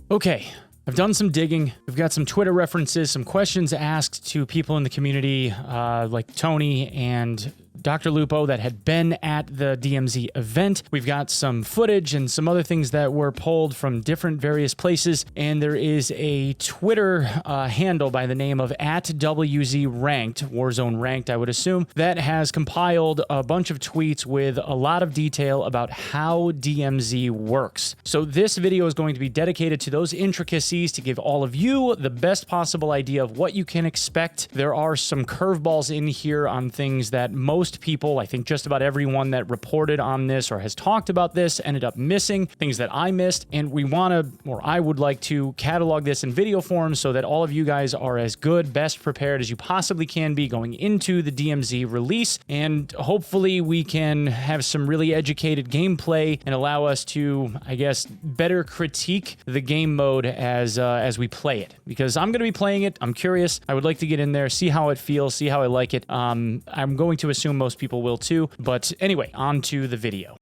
Okay, I've done some digging. We've got some Twitter references, some questions asked to people in the community like Tony and Dr. Lupo that had been at the DMZ event. We've got some footage and some other things that were pulled from different various places. And there is a Twitter handle by the name of @WZ Ranked, Warzone Ranked, I would assume, that has compiled a bunch of tweets with a lot of detail about how DMZ works. So this video is going to be dedicated to those intricacies to give all of you the best possible idea of what you can expect. There are some curveballs in here on things that most people, I think just about everyone that reported on this or has talked about this, ended up missing, things that I missed, and we want to, or I would like to catalog this in video form so that all of you guys are as good, best prepared as you possibly can be going into the DMZ release, and hopefully we can have some really educated gameplay and allow us to, I guess, better critique the game mode as we play it, because I'm going to be playing it. I'm curious. I would like to get in there, see how it feels, see how I like it. I'm going to assume most people will too. But anyway, on to the video.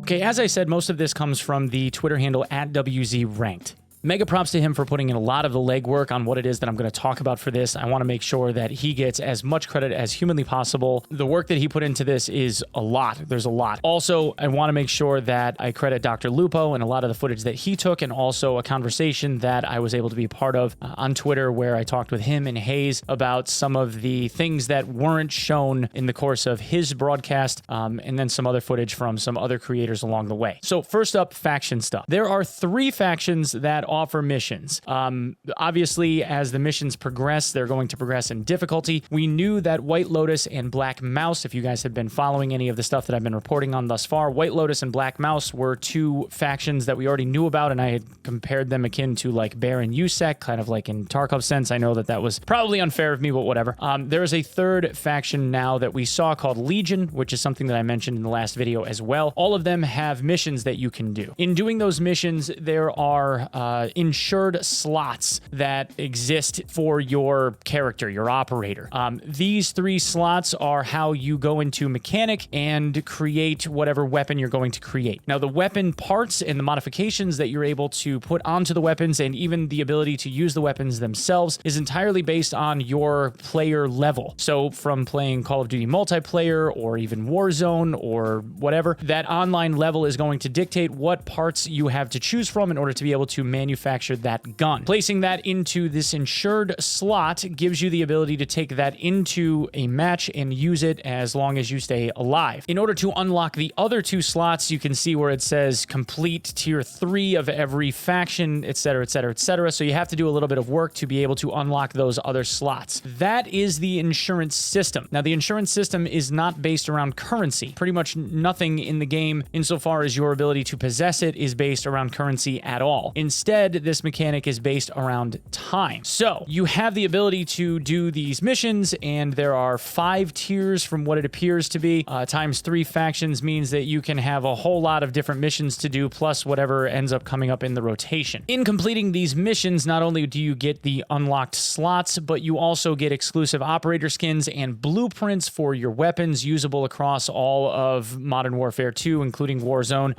Okay, as I said, most of this comes from the Twitter handle @WZ Ranked. Mega props to him for putting in a lot of the legwork on what it is that I'm going to talk about for this. I want to make sure that he gets as much credit as humanly possible. The work that he put into this is a lot. There's a lot. Also, I want to make sure that I credit Dr. Lupo and a lot of the footage that he took, and also a conversation that I was able to be a part of on Twitter where I talked with him and Hayes about some of the things that weren't shown in the course of his broadcast, and then some other footage from some other creators along the way. So first up, faction stuff. There are 3 factions that offer missions. Obviously, as the missions progress, they're going to progress in difficulty. We knew that White Lotus and Black Mouse, if you guys have been following any of the stuff that I've been reporting on thus far, White Lotus and Black Mouse were 2 factions that we already knew about, and I had compared them akin to like Bear and USEC, kind of like in Tarkov sense. I know that that was probably unfair of me, but whatever. There is a 3rd faction now that we saw called Legion, which is something that I mentioned in the last video as well. All of them have missions that you can do. In doing those missions, there are insured slots that exist for your character, your operator. These 3 slots are how you go into mechanic and create whatever weapon you're going to create. Now, the weapon parts and the modifications that you're able to put onto the weapons, and even the ability to use the weapons themselves, is entirely based on your player level. So from playing Call of Duty multiplayer or even Warzone or whatever, that online level is going to dictate what parts you have to choose from in order to be able to manufacture that gun. Placing that into this insured slot gives you the ability to take that into a match and use it as long as you stay alive. In order to unlock the other 2 slots, you can see where it says complete tier 3 of every faction, etc., etc., etc. So you have to do a little bit of work to be able to unlock those other slots. That is the insurance system. Now, the insurance system is not based around currency. Pretty much nothing in the game, insofar as your ability to possess it, is based around currency at all. Instead, this mechanic is based around time. So you have the ability to do these missions, and there are 5 tiers from what it appears to be. Times 3 factions means that you can have a whole lot of different missions to do, plus whatever ends up coming up in the rotation. In completing these missions, not only do you get the unlocked slots, but you also get exclusive operator skins and blueprints for your weapons usable across all of Modern Warfare 2, including Warzone.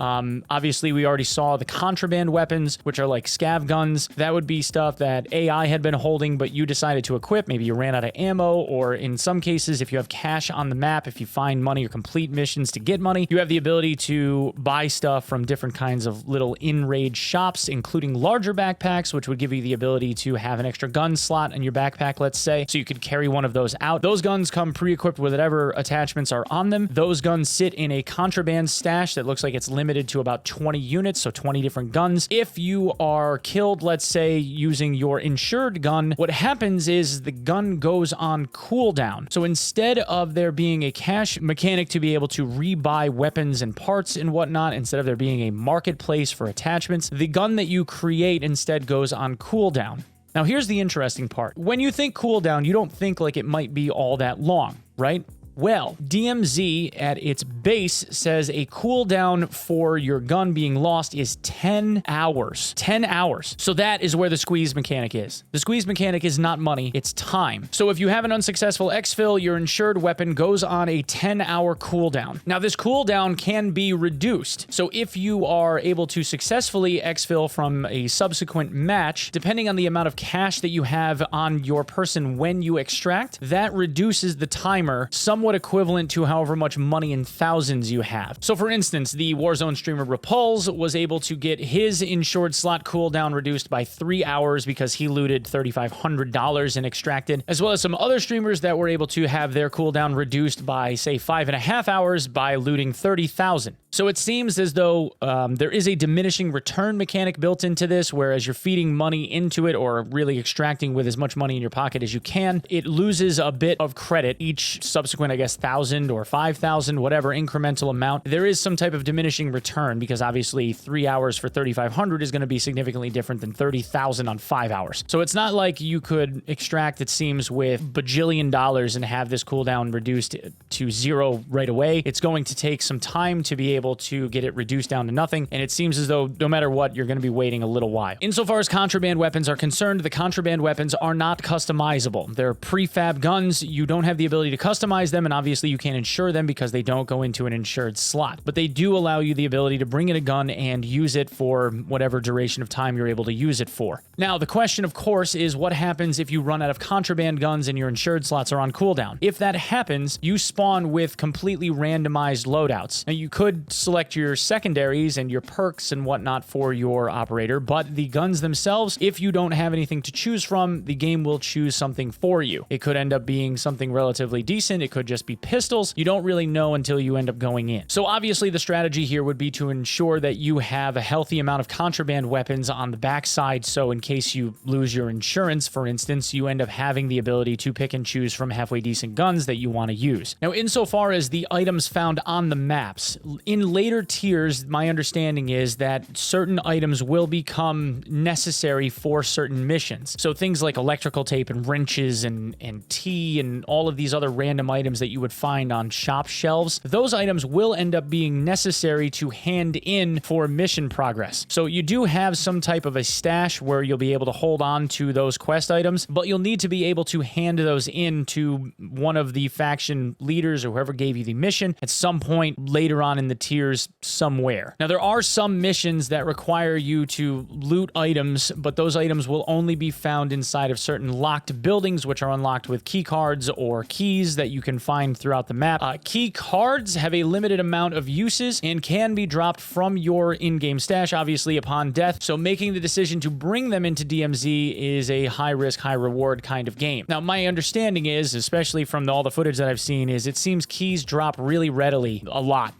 Obviously, we already saw the Contraband weapons, which are like scav guns. That would be stuff that AI had been holding, but you decided to equip. Maybe you ran out of ammo, or in some cases, if you have cash on the map, if you find money or complete missions to get money, you have the ability to buy stuff from different kinds of little in-raid shops, including larger backpacks, which would give you the ability to have an extra gun slot in your backpack, let's say, so you could carry one of those out. Those guns come pre-equipped with whatever attachments are on them. Those guns sit in a Contraband stash that looks like it's limited to about 20 units, so 20 different guns. If you are killed, let's say, using your insured gun, what happens is the gun goes on cooldown. So instead of there being a cash mechanic to be able to rebuy weapons and parts and whatnot, instead of there being a marketplace for attachments, the gun that you create instead goes on cooldown. Now, here's the interesting part. When you think cooldown, you don't think like it might be all that long, right? Well, DMZ at its base says a cooldown for your gun being lost is 10 hours. 10 hours. So that is where the squeeze mechanic is. The squeeze mechanic is not money, it's time. So if you have an unsuccessful exfil, your insured weapon goes on a 10-hour cooldown. Now, this cooldown can be reduced. So if you are able to successfully exfil from a subsequent match, depending on the amount of cash that you have on your person when you extract, that reduces the timer somewhat equivalent to however much money in thousands you have. So for instance, the Warzone streamer Repulse was able to get his insured slot cooldown reduced by 3 hours because he looted $3,500 and extracted, as well as some other streamers that were able to have their cooldown reduced by, say, 5.5 hours by looting 30,000. So it seems as though there is a diminishing return mechanic built into this, whereas you're feeding money into it or really extracting with as much money in your pocket as you can, it loses a bit of credit each subsequent, I guess, 1,000 or 5,000, whatever incremental amount. There is some type of diminishing return because obviously 3 hours for 3,500 is going to be significantly different than 30,000 on 5 hours. So it's not like you could extract, it seems, with bajillion dollars and have this cooldown reduced to 0 right away. It's going to take some time to be able to get it reduced down to nothing, and it seems as though no matter what, you're going to be waiting a little while. Insofar as contraband weapons are concerned, the contraband weapons are not customizable. They're prefab guns. You don't have the ability to customize them, and obviously you can't insure them because they don't go into an insured slot. But they do allow you the ability to bring in a gun and use it for whatever duration of time you're able to use it for. Now, the question, of course, is what happens if you run out of contraband guns and your insured slots are on cooldown? If that happens, you spawn with completely randomized loadouts. Now, you could select your secondaries and your perks and whatnot for your operator, but the guns themselves, if you don't have anything to choose from, the game will choose something for you. It could end up being something relatively decent. It could just be pistols. You don't really know until you end up going in. So obviously the strategy here would be to ensure that you have a healthy amount of contraband weapons on the backside, so in case you lose your insurance, for instance, you end up having the ability to pick and choose from halfway decent guns that you want to use. Now, insofar as the items found on the maps, in later tiers, my understanding is that certain items will become necessary for certain missions. So things like electrical tape and wrenches and tea and all of these other random items that you would find on shop shelves, those items will end up being necessary to hand in for mission progress. So you do have some type of a stash where you'll be able to hold on to those quest items, but you'll need to be able to hand those in to one of the faction leaders or whoever gave you the mission at some point later on in the tiers somewhere. Now, there are some missions that require you to loot items, but those items will only be found inside of certain locked buildings, which are unlocked with key cards or keys that you can find throughout the map. Key cards have a limited amount of uses and can be dropped from your in-game stash, obviously, upon death. So making the decision to bring them into DMZ is a high-risk, high-reward kind of game. Now, my understanding is, especially from all the footage that I've seen, is it seems keys drop really readily a lot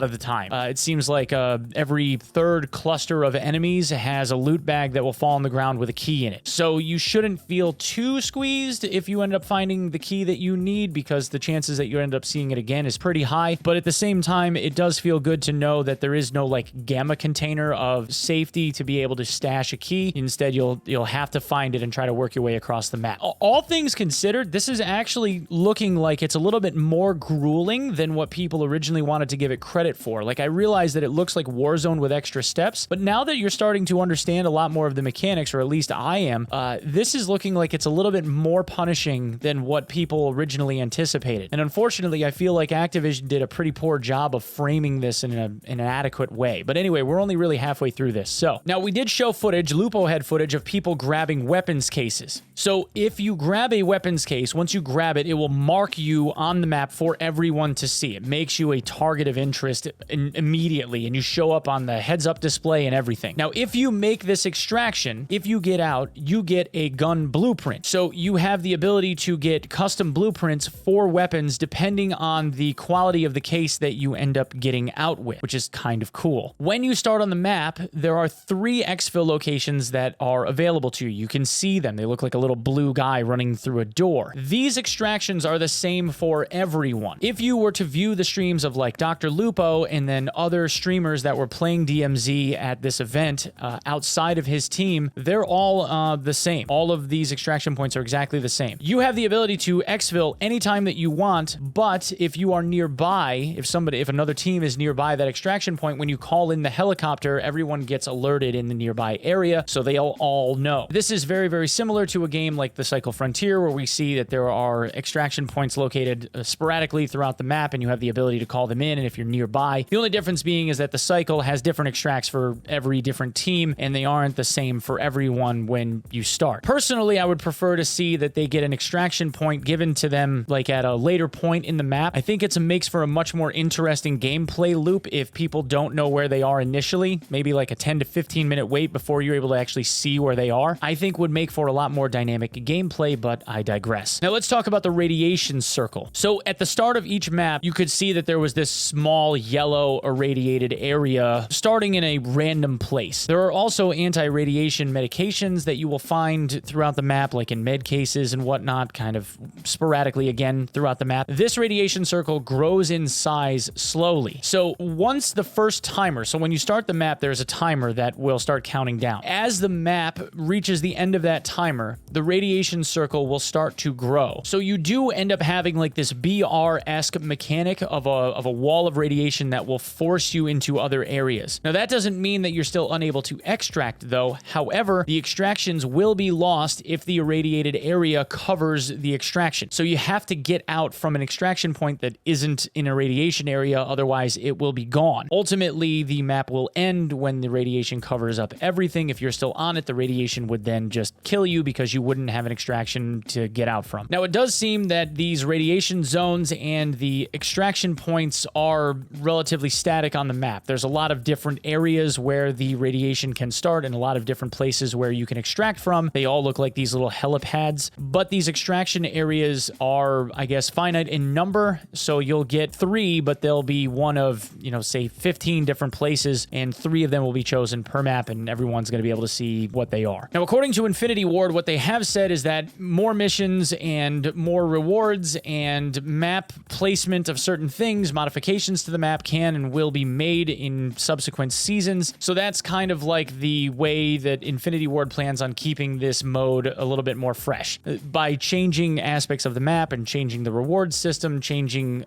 of the time. It seems like every third cluster of enemies has a loot bag that will fall on the ground with a key in it. So you shouldn't feel too squeezed if you end up finding the key that you need, because the chances that you end up seeing it again is pretty high. But at the same time, it does feel good to know that there is no like gamma container of safety to be able to stash a key. Instead, you'll have to find it and try to work your way across the map. All things considered, this is actually looking like it's a little bit more grueling than what people originally wanted to give it credit for. Like, I realize that it looks like Warzone with extra steps, but now that you're starting to understand a lot more of the mechanics, or at least I am, this is looking like it's a little bit more punishing than what people originally anticipated. And unfortunately, I feel like Activision did a pretty poor job of framing this in an adequate way. But anyway, we're only really halfway through this. So now we did show footage, Lupo had footage of people grabbing weapons cases. So if you grab a weapons case, once you grab it, it will mark you on the map for everyone to see. It makes you a target of interest immediately, and you show up on the heads-up display and everything. Now, if you make this extraction, if you get out, you get a gun blueprint. So you have the ability to get custom blueprints for weapons depending on the quality of the case that you end up getting out with, which is kind of cool. When you start on the map, there are 3 exfil locations that are available to you. You can see them. They look like a little blue guy running through a door. These extractions are the same for everyone. If you were to view the streams of like Dr. Lupo and then other streamers that were playing DMZ at this event outside of his team, they're all the same. All of these extraction points are exactly the same. You have the ability to exfil anytime that you want. But if you are nearby, if another team is nearby that extraction point, when you call in the helicopter, everyone gets alerted in the nearby area, so they'll all know. This is very, very similar to a game like the Cycle Frontier, where we see that there are extraction points located sporadically throughout the map, and you have the ability to call them in, and if you're nearby. The only difference being is that the Cycle has different extracts for every different team, and they aren't the same for everyone when you start. Personally, I would prefer to see that they get an extraction point given to them like at a later point in the map. I think it makes for a much more interesting gameplay loop if people don't know where they are initially. Maybe like a 10 to 15 minute wait before you're able to actually see where they are. I think would make for a lot more dynamic gameplay, but I digress. Now let's talk about the radiation circle. So at the start of each map, you could see that there was this small yellow irradiated area starting in a random place. There are also anti-radiation medications that you will find throughout the map, like in med cases and whatnot, kind of sporadically again throughout the map. This radiation circle grows in size slowly. So once the first timer, so when you start the map, there's a timer that will start counting down. As the map reaches the end of that timer, the radiation circle will start to grow. So you do end up having like this BR-esque mechanic of a wall of radiation that will force you into other areas. Now that doesn't mean that you're still unable to extract though. However, the extractions will be lost if the irradiated area covers the extraction. So you have to get out from an extraction point that isn't in a radiation area, otherwise it will be gone. Ultimately, the map will end when the radiation covers up everything. If you're still on it, the radiation would then just kill you because you wouldn't have an extraction to get out from. Now, it does seem that these radiation zones and the extraction points are relatively static on the map. There's a lot of different areas where the radiation can start and a lot of different places where you can extract from. They all look like these little helipads, but these extraction areas are, I guess, finite in number. So you'll get 3, but they'll be one of, say 15 different places, and 3 of them will be chosen per map, and everyone's going to be able to see what they are. Now, according to Infinity Ward, what they have said is that more missions and more rewards and map placement of certain things, modifications to the map can and will be made in subsequent seasons. So that's kind of like the way that Infinity Ward plans on keeping this mode a little bit more fresh. By changing aspects of the map and changing the reward system, changing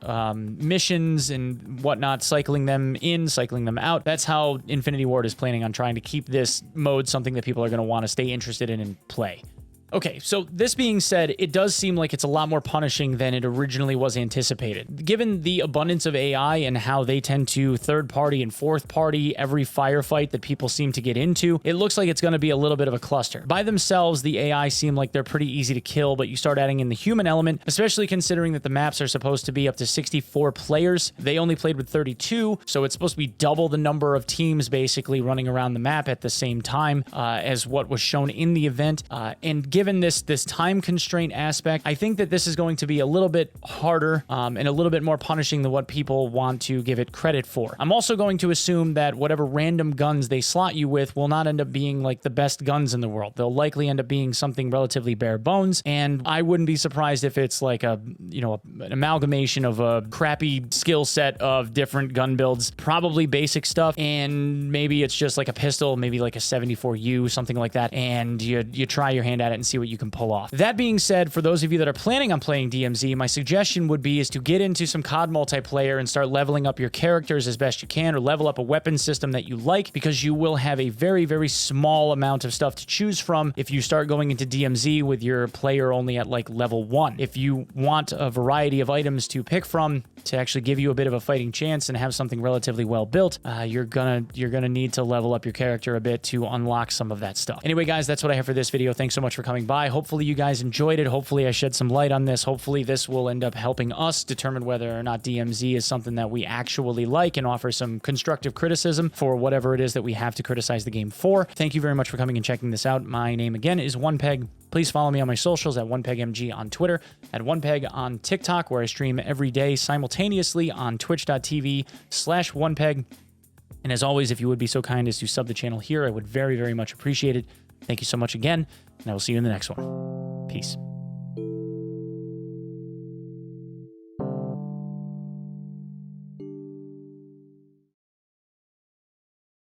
missions and whatnot, cycling them in, cycling them out. That's how Infinity Ward is planning on trying to keep this mode something that people are going to want to stay interested in and play. Okay, so this being said, it does seem like it's a lot more punishing than it originally was anticipated. Given the abundance of AI and how they tend to third-party and fourth-party every firefight that people seem to get into, it looks like it's going to be a little bit of a cluster. By themselves, the AI seem like they're pretty easy to kill, but you start adding in the human element, especially considering that the maps are supposed to be up to 64 players. They only played with 32, so it's supposed to be double the number of teams basically running around the map at the same time as what was shown in the event. And given this time constraint aspect, I think that this is going to be a little bit harder and a little bit more punishing than what people want to give it credit for. I'm also going to assume that whatever random guns they slot you with will not end up being like the best guns in the world. They'll likely end up being something relatively bare bones, and I wouldn't be surprised if it's like an amalgamation of a crappy skill set of different gun builds, probably basic stuff, and maybe it's just like a pistol, maybe like a 74U, something like that, and you try your hand at it and see what you can pull off. That being said, for those of you that are planning on playing DMZ, my suggestion would be is to get into some COD multiplayer and start leveling up your characters as best you can, or level up a weapon system that you like, because you will have a very, very small amount of stuff to choose from if you start going into DMZ with your player only at like level 1. If you want a variety of items to pick from to actually give you a bit of a fighting chance and have something relatively well built, you're gonna need to level up your character a bit to unlock some of that stuff. Anyway, guys, that's what I have for this video. Thanks so much for coming by. Hopefully you guys enjoyed it. Hopefully I shed some light on this. Hopefully this will end up helping us determine whether or not DMZ is something that we actually like and offer some constructive criticism for whatever it is that we have to criticize the game for. Thank you very much for coming and checking this out. My name again is Onepeg. Please follow me on my socials at OnePegMG on Twitter, at Onepeg on TikTok, where I stream every day simultaneously on twitch.tv/Onepeg. And as always, if you would be so kind as to sub the channel here, I would very, very much appreciate it. Thank you so much again, and I will see you in the next one. Peace.